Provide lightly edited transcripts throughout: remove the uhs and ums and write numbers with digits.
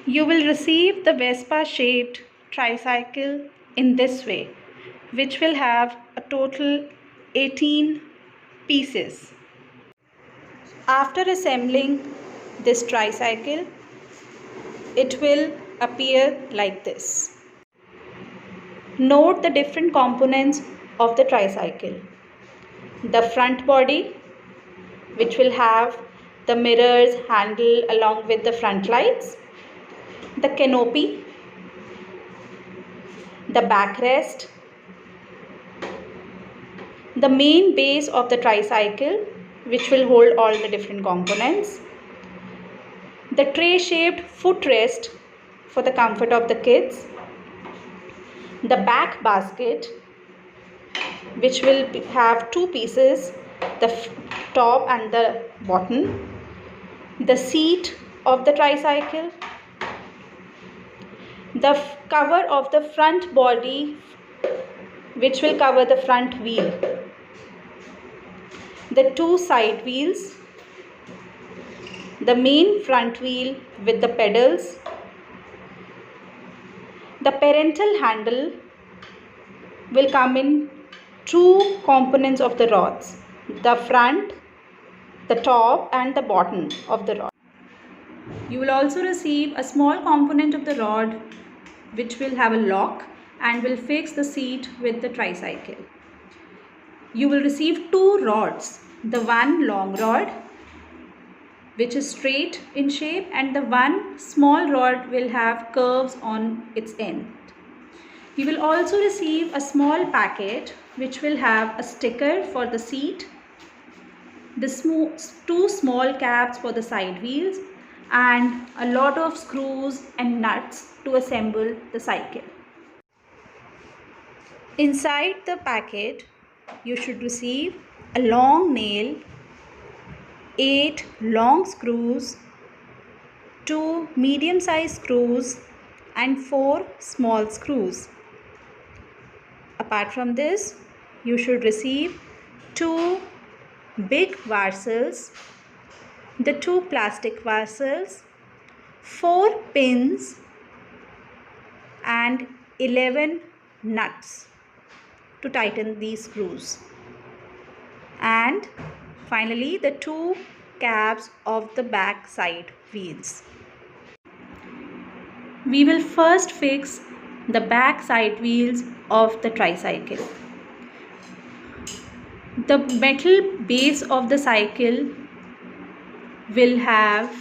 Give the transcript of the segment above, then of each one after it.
You will receive the Vespa shaped tricycle in this way, which will have a total 18 pieces. After assembling this tricycle, it will appear like this. Note the different components of the tricycle. The front body, which will have the mirrors, handle along with the front lights, the canopy, the backrest, the main base of the tricycle, which will hold all the different components, the tray shaped footrest for the comfort of the kids, the back basket, which will have two pieces, the top and the bottom, the seat of the tricycle, the cover of the front body, which will cover the front wheel, the two side wheels, the main front wheel with the pedals, the parental handle will come in two components of the rods, the front, the top and the bottom of the rod. You will also receive a small component of the rod which will have a lock and will fix the seat with the tricycle. You will receive two rods, the one long rod which is straight in shape and the one small rod will have curves on its end. You will also receive a small packet which will have a sticker for the seat, the two small caps for the side wheels and a lot of screws and nuts to assemble the cycle. Inside the packet, you should receive a long nail, 8 long screws, 2 medium-sized screws and 4 small screws. Apart from this, you should receive 2 big varsels, the 2 plastic varsels, 4 pins and 11 nuts to tighten these screws, and finally the 2 caps of the back side wheels. We will first fix the back side wheels of the tricycle. The metal base of the cycle will have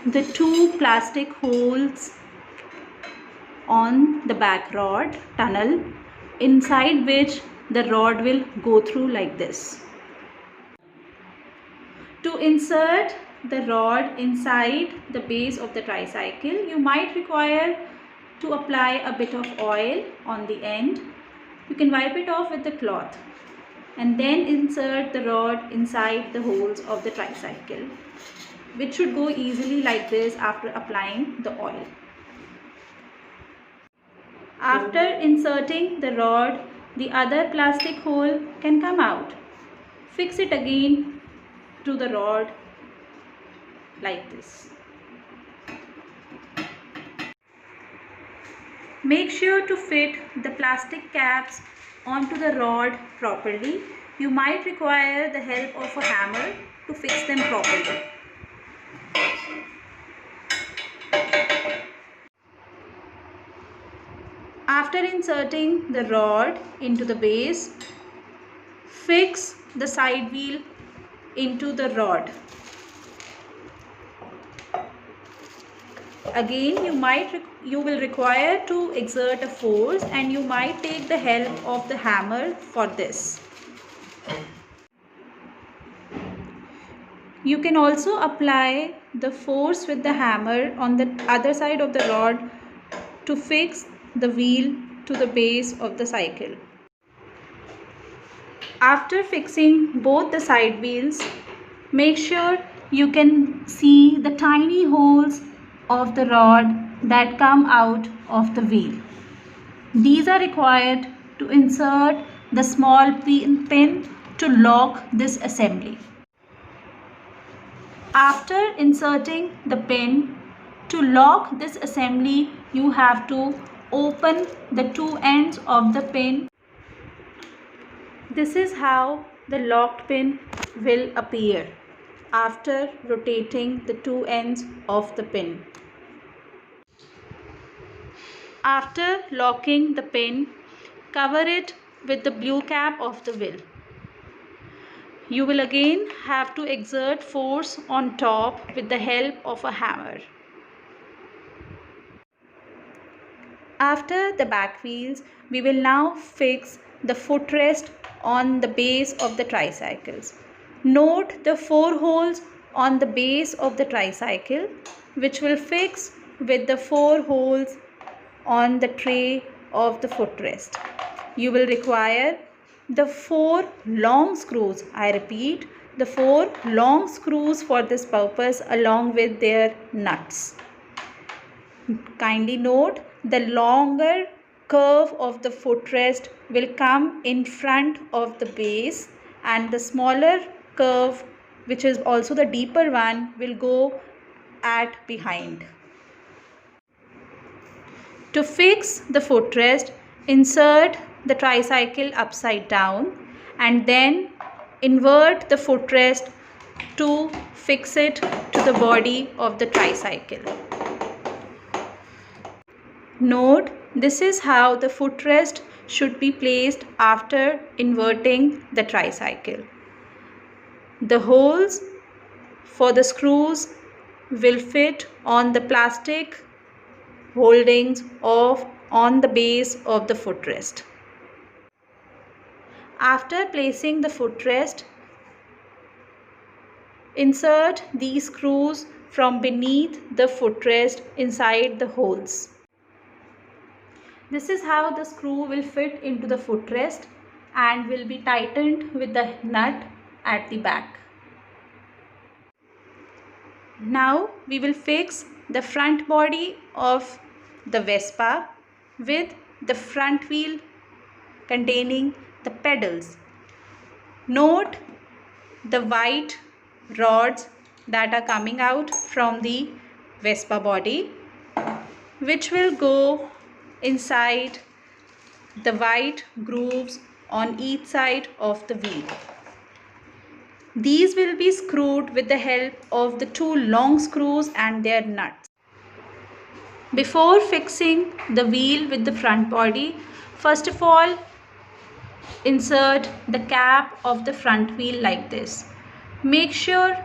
the 2 plastic holes on the back rod tunnel, inside which the rod will go through like this. To insert the rod inside the base of the tricycle, you might require to apply a bit of oil on the end. You can wipe it off with the cloth and then insert the rod inside the holes of the tricycle, which should go easily like this after applying the oil. After inserting the rod, the other plastic hole can come out. Fix it again to the rod like this. Make sure to fit the plastic caps onto the rod properly. You might require the help of a hammer to fix them properly. After inserting the rod into the base, fix the side wheel into the rod. Again, you will require to exert a force and you might take the help of the hammer for this. You can also apply the force with the hammer on the other side of the rod to fix the wheel to the base of the cycle. After fixing both the side wheels, make sure you can see the tiny holes of the rod that come out of the wheel. These are required to insert the small pin to lock this assembly. After inserting the pin, To lock this assembly, you have to open the two ends of the pin. This is how the locked pin will appear after rotating the two ends of the pin. After locking the pin, cover it with the blue cap of the wheel. You will again have to exert force on top with the help of a hammer. After the back wheels, we will now fix the footrest on the base of the tricycles. Note the 4 holes on the base of the tricycle, which will fix with the 4 holes on the tray of the footrest. You will require the 4 long screws. I repeat, the 4 long screws for this purpose along with their nuts. Kindly note, the longer curve of the footrest will come in front of the base, and the smaller curve, which is also the deeper one, will go at behind. To fix the footrest, insert the tricycle upside down and then invert the footrest to fix it to the body of the tricycle. Note, this is how the footrest should be placed after inverting the tricycle. The holes for the screws will fit on the plastic holdings on the base of the footrest. After placing the footrest, insert these screws from beneath the footrest inside the holes. This is how the screw will fit into the footrest and will be tightened with the nut at the back. Now we will fix the front body of the Vespa with the front wheel containing the pedals. Note the white rods that are coming out from the Vespa body, which will go inside the white grooves on each side of the wheel. These will be screwed with the help of the 2 long screws and their nuts. Before fixing the wheel with the front body, first of all, insert the cap of the front wheel like this. Make sure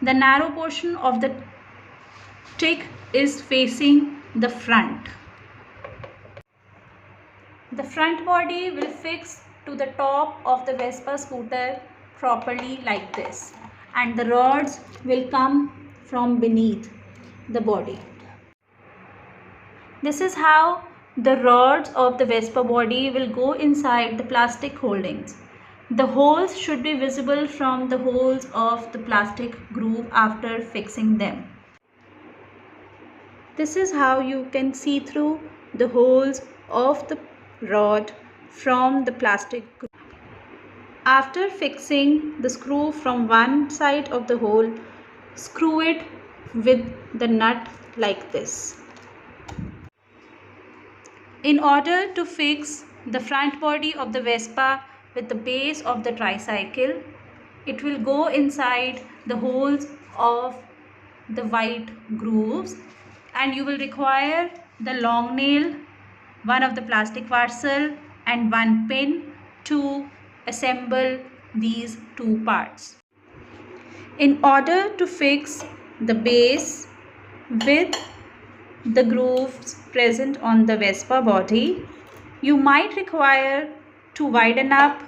the narrow portion of the stick is facing the front. The front body will fix to the top of the Vespa scooter properly like this, and the rods will come from beneath the body. This is how the rods of the Vespa body will go inside the plastic holdings. The holes should be visible from the holes of the plastic groove after fixing them. This is how you can see through the holes of the rod from the plastic groove. After fixing the screw from one side of the hole, screw it with the nut like this. In order to fix the front body of the Vespa with the base of the tricycle, it will go inside the holes of the white grooves, and you will require the long nail, one of the plastic parcel and one pin to assemble these 2 parts. In order to fix the base with the grooves present on the Vespa body, you might require to widen up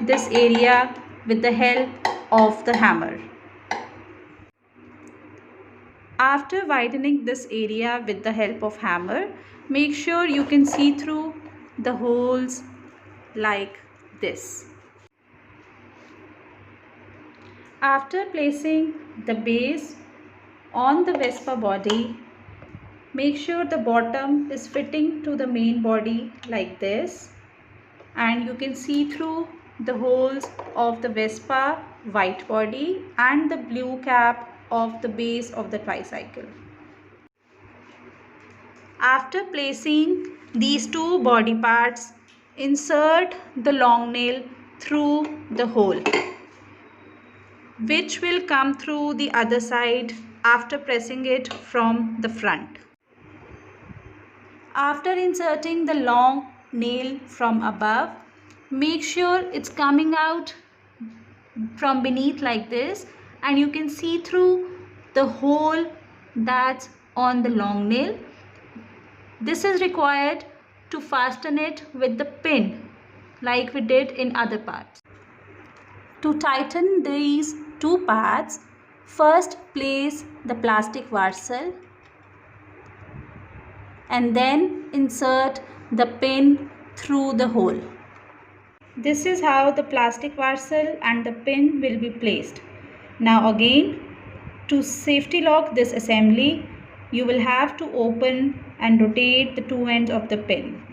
this area with the help of the hammer. After widening this area with the help of hammer, make sure you can see through the holes like this. After placing the base on the Vespa body, make sure the bottom is fitting to the main body like this, and you can see through the holes of the Vespa white body and the blue cap of the base of the tricycle. After placing these two body parts, insert the long nail through the hole, which will come through the other side after pressing it from the front. After inserting the long nail from above, make sure it's coming out from beneath like this, and you can see through the hole that's on the long nail. This is required to fasten it with the pin like we did in other parts. To tighten these two parts, first place the plastic varsal and then insert the pin through the hole. This is how the plastic varsal and the pin will be placed. Now again, to safety lock this assembly, you will have to open and rotate the two ends of the pin.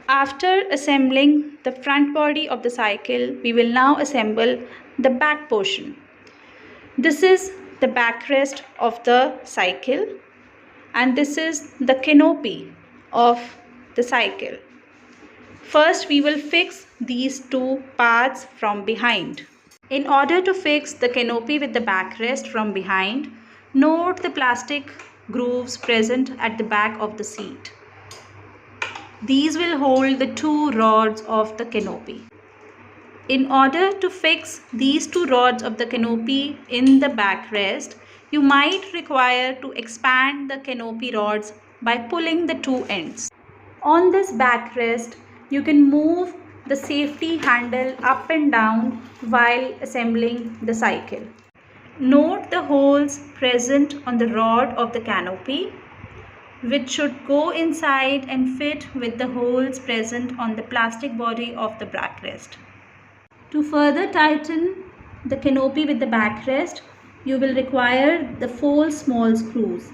After assembling the front body of the cycle, we will now assemble the back portion. This is the backrest of the cycle, and this is the canopy of the cycle. First, we will fix these two parts from behind. In order to fix the canopy with the backrest from behind, note the plastic grooves present at the back of the seat. These will hold the two rods of the canopy. In order to fix these two rods of the canopy in the backrest, you might require to expand the canopy rods by pulling the two ends. On this backrest, you can move the safety handle up and down while assembling the cycle. Note the holes present on the rod of the canopy, which should go inside and fit with the holes present on the plastic body of the backrest. To further tighten the canopy with the backrest, you will require the 4 small screws.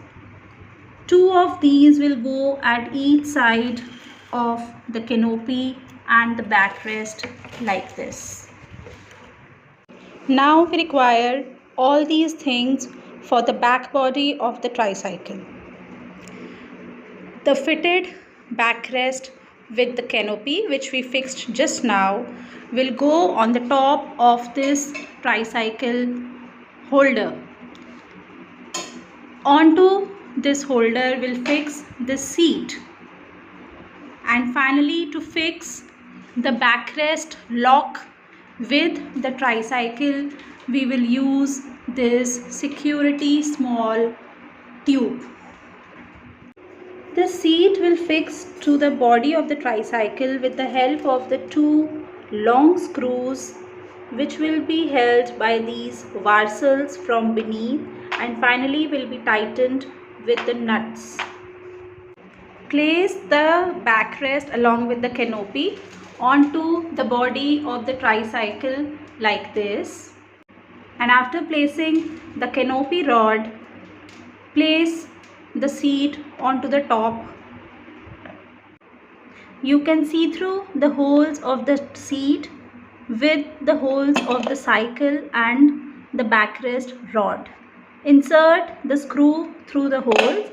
2 of these will go at each side of the canopy and the backrest like this. Now we require all these things for the back body of the tricycle. The fitted backrest with the canopy, which we fixed just now, will go on the top of this tricycle holder. Onto this holder will fix the seat. And finally, to fix the backrest lock with the tricycle, we will use this security small tube. The seat will fix to the body of the tricycle with the help of the 2 long screws, which will be held by these varsals from beneath and finally will be tightened with the nuts. Place the backrest along with the canopy onto the body of the tricycle like this, and after placing the canopy rod, place the seat onto the top. You can see through the holes of the seat with the holes of the cycle and the backrest rod. Insert the screw through the holes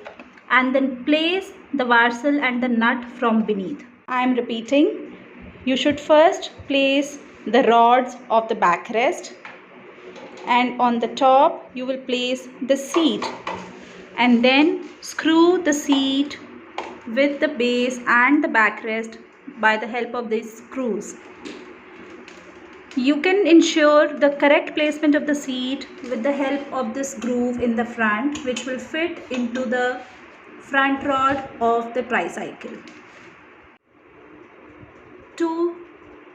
and then place the varsal and the nut from beneath. I am repeating. You should first place the rods of the backrest, and on the top you will place the seat, and then screw the seat with the base and the backrest by the help of these screws. You can ensure the correct placement of the seat with the help of this groove in the front, which will fit into the front rod of the tricycle. To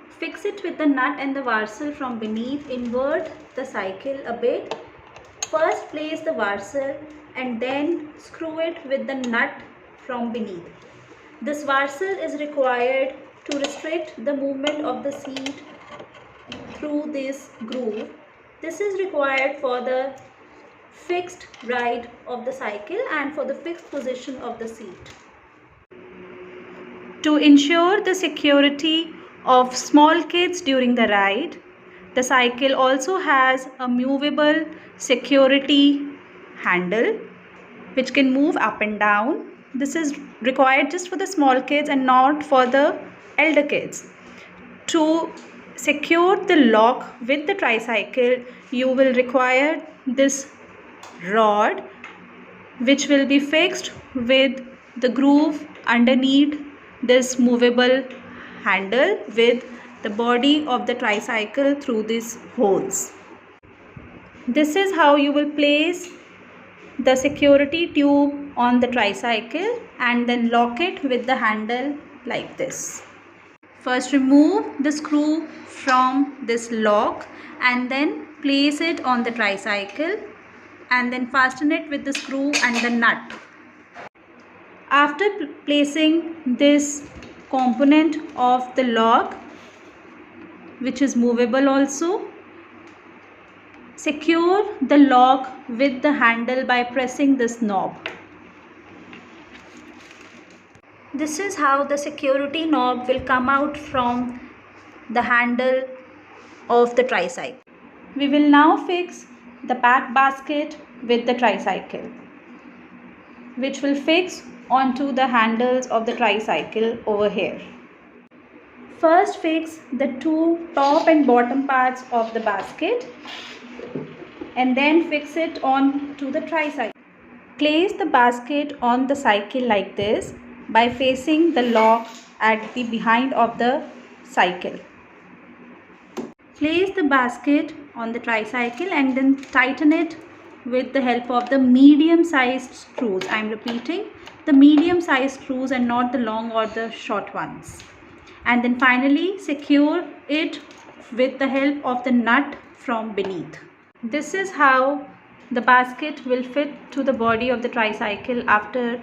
fix it with the nut and the varsal from beneath, invert the cycle a bit. First place the varsal and then screw it with the nut from beneath. This varsal is required to restrict the movement of the seat through this groove. This is required for the fixed ride of the cycle and for the fixed position of the seat. To ensure the security of small kids during the ride, the cycle also has a movable security handle which can move up and down This is required just for the small kids and not for the elder kids. To secure the lock with the tricycle, you will require this rod, which will be fixed with the groove underneath this movable handle with the body of the tricycle through these holes. This is how you will place the security tube on the tricycle and then lock it with the handle like this. First, remove the screw from this lock and then place it on the tricycle and then fasten it with the screw and the nut. After placing this component of the lock, which is movable also, secure the lock with the handle by pressing this knob. This is how the security knob will come out from the handle of the tricycle. We will now fix the back basket with the tricycle, which will fix onto the handles of the tricycle over here. First, fix the two top and bottom parts of the basket and then fix it on to the tricycle. Place the basket on the cycle like this by facing the lock at the behind of the cycle. Place the basket on the tricycle and then tighten it with the help of the medium sized screws. I am repeating, the medium sized screws and not the long or the short ones. And then finally secure it with the help of the nut from beneath. This is how the basket will fit to the body of the tricycle after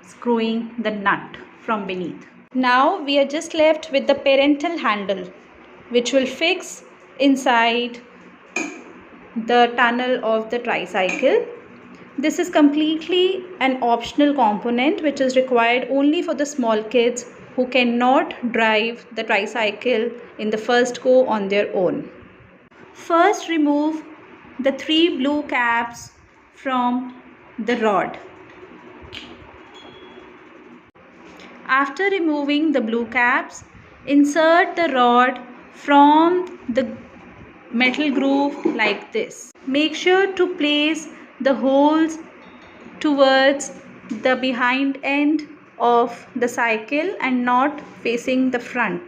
screwing the nut from beneath. Now we are just left with the parental handle, which will fix inside the tunnel of the tricycle. This is completely an optional component which is required only for the small kids who cannot drive the tricycle in the first go on their own. First, remove the 3 blue caps from the rod. After removing the blue caps, insert the rod from the metal groove like this. Make sure to place the holes towards the behind end of the cycle and not facing the front.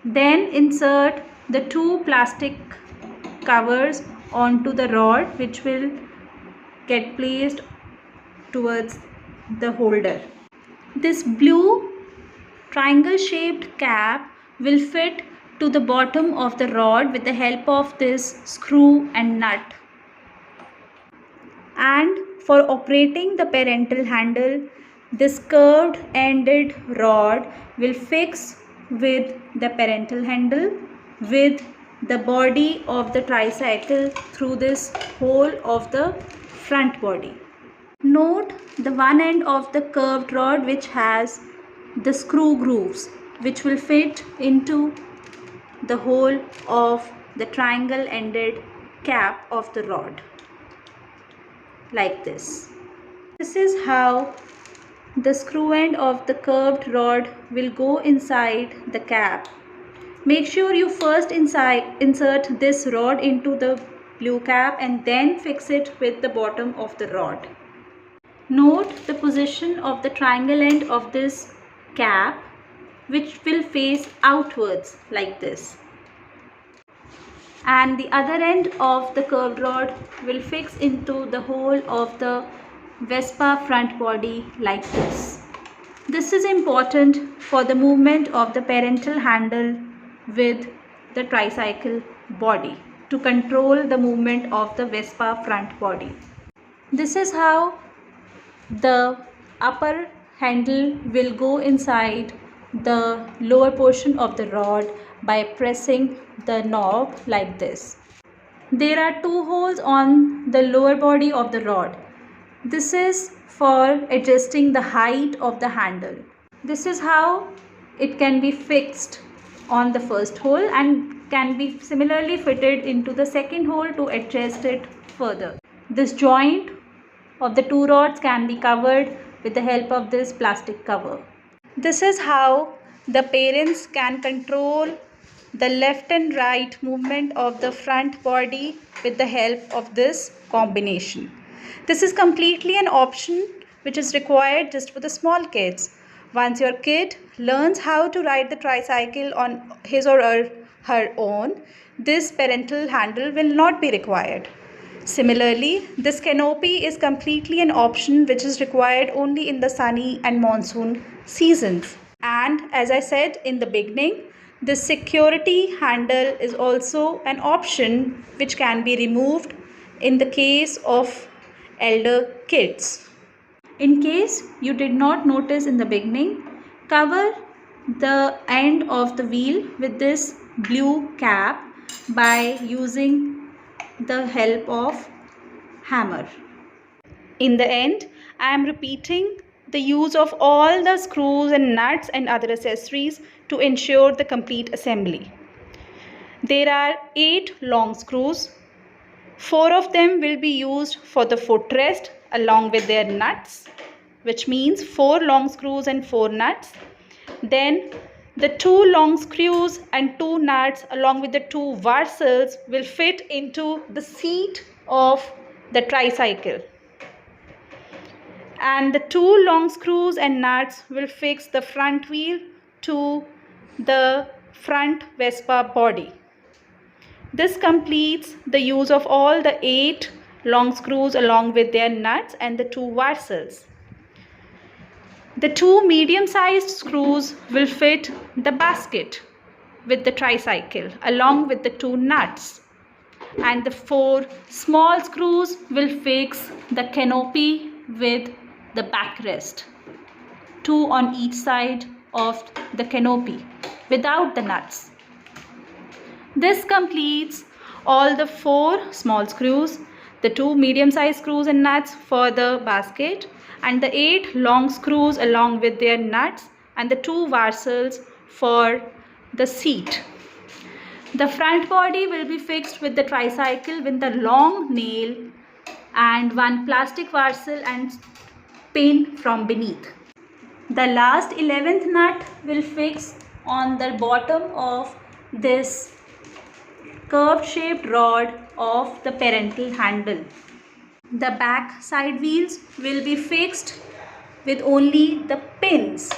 Then insert the 2 plastic covers onto the rod, which will get placed towards the holder. This blue triangle shaped cap will fit to the bottom of the rod with the help of this screw and nut. And for operating the parental handle, this curved ended rod will fix with the parental handle with the body of the tricycle through this hole of the front body. Note the one end of the curved rod which has the screw grooves, which will fit into the hole of the triangle ended cap of the rod like this. This is how the screw end of the curved rod will go inside the cap. Make sure you first insert this rod into the blue cap and then fix it with the bottom of the rod. Note the position of the triangle end of this cap, which will face outwards like this. And the other end of the curved rod will fix into the hole of the Vespa front body like this. This is important for the movement of the parental handle with the tricycle body to control the movement of the Vespa front body. This is how the upper handle will go inside the lower portion of the rod by pressing the knob like this. There are 2 holes on the lower body of the rod. This is for adjusting the height of the handle. This is how it can be fixed on the first hole and can be similarly fitted into the second hole to adjust it further. This joint of the 2 rods can be covered with the help of this plastic cover. This is how the parents can control the left and right movement of the front body with the help of this combination. This is completely an option which is required just for the small kids. Once your kid learns how to ride the tricycle on his or her own, this parental handle will not be required. Similarly, this canopy is completely an option which is required only in the sunny and monsoon seasons. And as I said in the beginning, this security handle is also an option which can be removed in the case of elder kids. In case you did not notice in the beginning, cover the end of the wheel with this blue cap by using the help of hammer. In the end, I am repeating the use of all the screws and nuts and other accessories to ensure the complete assembly. There are 8 long screws. 4 of them will be used for the footrest along with their nuts, which means 4 long screws and 4 nuts. Then the 2 long screws and 2 nuts along with the 2 varsals will fit into the seat of the tricycle. And the 2 long screws and nuts will fix the front wheel to the front Vespa body. This completes the use of all the 8 long screws along with their nuts and the 2 varsals. The 2 medium-sized screws will fit the basket with the tricycle along with the 2 nuts, and the 4 small screws will fix the canopy with the backrest, 2 on each side of the canopy without the nuts. This completes all the 4 small screws, the 2 medium-sized screws and nuts for the basket, and the 8 long screws along with their nuts and the 2 varsals for the seat. The front body will be fixed with the tricycle with the long nail and 1 plastic varsal and pin from beneath. The last 11th nut will fix on the bottom of this curved shaped rod of the parental handle. The back side wheels will be fixed with only the pins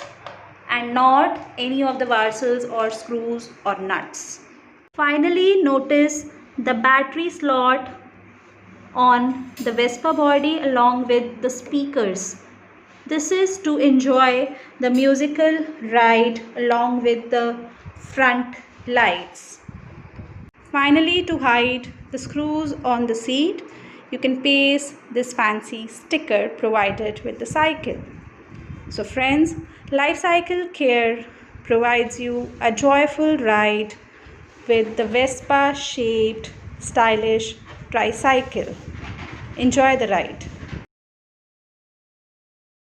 and not any of the varsals or screws or nuts. Finally, notice the battery slot on the Vespa body along with the speakers. This is to enjoy the musical ride along with the front lights. Finally, to hide the screws on the seat, you can paste this fancy sticker provided with the cycle. So friends, Life Cycle Care provides you a joyful ride with the Vespa shaped stylish tricycle. Enjoy the ride.